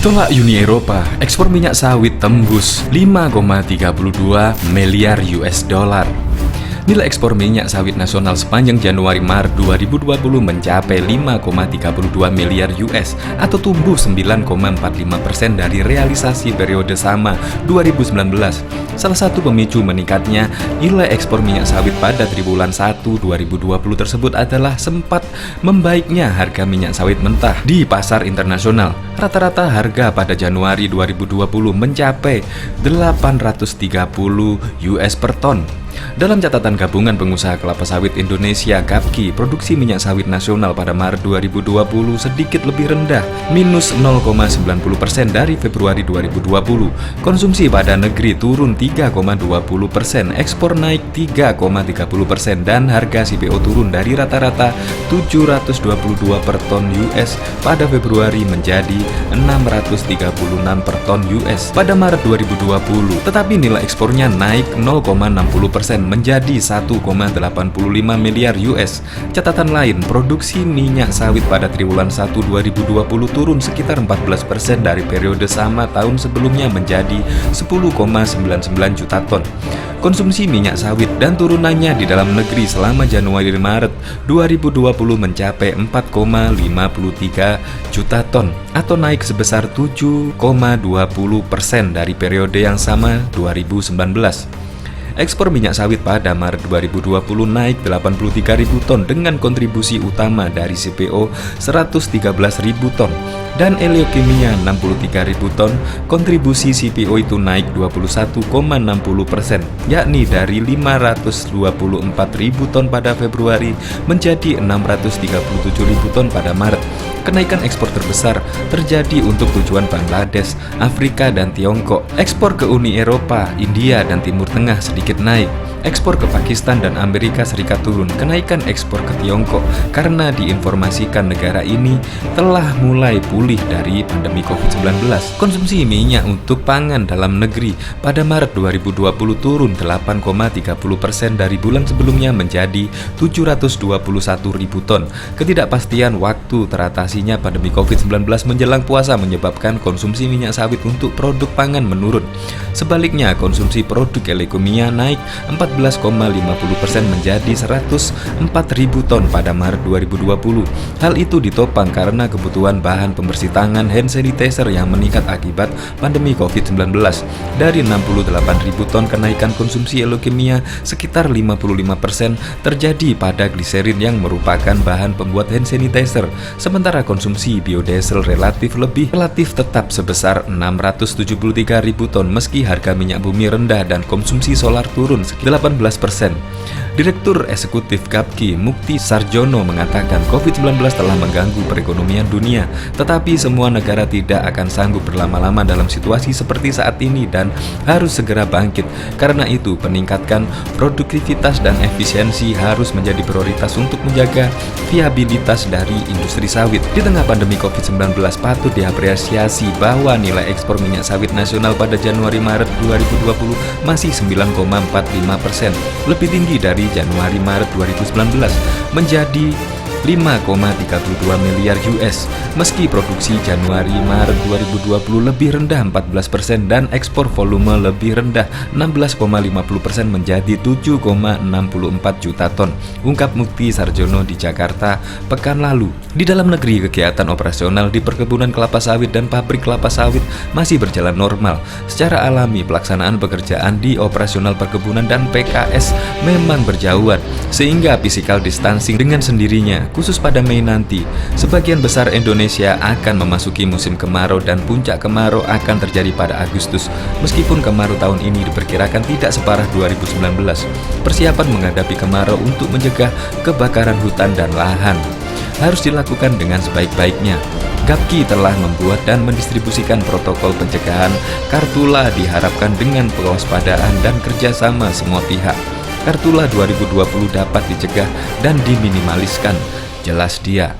Ditolak Uni Eropa, ekspor minyak sawit tembus 5,32 miliar US dollar. Nilai ekspor minyak sawit nasional sepanjang Januari-Maret 2020 mencapai 5,32 miliar US atau tumbuh 9,45% dari realisasi periode sama 2019. Salah satu pemicu meningkatnya nilai ekspor minyak sawit pada triwulan 1 2020 tersebut adalah sempat membaiknya harga minyak sawit mentah di pasar internasional. Rata-rata harga pada Januari 2020 mencapai 830 US per ton. Dalam catatan Gabungan Pengusaha Kelapa Sawit Indonesia (GAPKI), produksi minyak sawit nasional pada Maret 2020 sedikit lebih rendah, minus 0,90% dari Februari 2020. Konsumsi pada negeri turun 3,20%, ekspor naik 3,30%, dan harga CPO turun dari rata-rata 722 per ton US pada Februari menjadi 636 per ton US pada Maret 2020. Tetapi nilai ekspornya naik 0,60% menjadi 1,85 miliar US. Catatan lain, produksi minyak sawit pada triwulan 1 2020 turun sekitar 14% dari periode sama tahun sebelumnya menjadi 10,99 juta ton. Konsumsi minyak sawit dan turunannya di dalam negeri selama Januari-Maret 2020 mencapai 4,53 juta ton atau naik sebesar 7,20% dari periode yang sama 2019. Ekspor minyak sawit pada Maret 2020 naik 83.000 ton dengan kontribusi utama dari CPO 113.000 ton dan Eleokimia 63.000 ton. Kontribusi CPO itu naik 21,60%, yakni dari 524.000 ton pada Februari menjadi 637.000 ton pada Maret. Kenaikan ekspor terbesar terjadi untuk tujuan Bangladesh, Afrika, dan Tiongkok. Ekspor ke Uni Eropa, India, dan Timur Tengah sedikit naik. Ekspor ke Pakistan dan Amerika Serikat turun. Kenaikan ekspor ke Tiongkok karena diinformasikan negara ini telah mulai pulih dari pandemi COVID-19. Konsumsi minyak untuk pangan dalam negeri pada Maret 2020 turun 8,30% dari bulan sebelumnya menjadi 721.000 ton. Ketidakpastian waktu teratasinya pandemi COVID-19 menjelang puasa menyebabkan konsumsi minyak sawit untuk produk pangan menurun. Sebaliknya, konsumsi produk Eleokimia naik 14,50% menjadi 104.000 ton pada Maret 2020. Hal itu ditopang karena kebutuhan bahan pembersih tangan hand sanitizer yang meningkat akibat pandemi COVID-19. Dari 68.000 ton, kenaikan konsumsi Eleokimia sekitar 55% terjadi pada gliserin yang merupakan bahan pembuat hand sanitizer. Sementara konsumsi biodiesel relatif tetap sebesar 673.000 ton meski harga minyak bumi rendah dan konsumsi solar turun sekitar 18%. Direktur Eksekutif GAPKI Mukti Sarjono mengatakan COVID-19 telah mengganggu perekonomian dunia, tetapi semua negara tidak akan sanggup berlama-lama dalam situasi seperti saat ini dan harus segera bangkit. Karena itu, peningkatkan produktivitas dan efisiensi harus menjadi prioritas untuk menjaga viabilitas dari industri sawit. Di tengah pandemi COVID-19, patut diapresiasi bahwa nilai ekspor minyak sawit nasional pada Januari-Maret 2020 masih 9,45%, lebih tinggi dari Januari-Maret 2019 menjadi 5,32 miliar US. Meski produksi Januari-Maret 2020 lebih rendah 14% dan ekspor volume lebih rendah 16,50% menjadi 7,64 juta ton, ungkap Mukti Sarjono di Jakarta pekan lalu. Di dalam negeri, kegiatan operasional di perkebunan kelapa sawit dan pabrik kelapa sawit masih berjalan normal. Secara alami, pelaksanaan pekerjaan di operasional perkebunan dan PKS memang berjauhan, sehingga physical distancing dengan sendirinya. Khusus pada Mei nanti, sebagian besar Indonesia akan memasuki musim kemarau dan puncak kemarau akan terjadi pada Agustus. Meskipun kemarau tahun ini diperkirakan tidak separah 2019, persiapan menghadapi kemarau untuk mencegah kebakaran hutan dan lahan harus dilakukan dengan sebaik-baiknya. GAPKI telah membuat dan mendistribusikan protokol pencegahan. Kartula diharapkan dengan kewaspadaan dan kerjasama semua pihak. Kartula 2020 dapat dicegah dan diminimaliskan, jelas dia.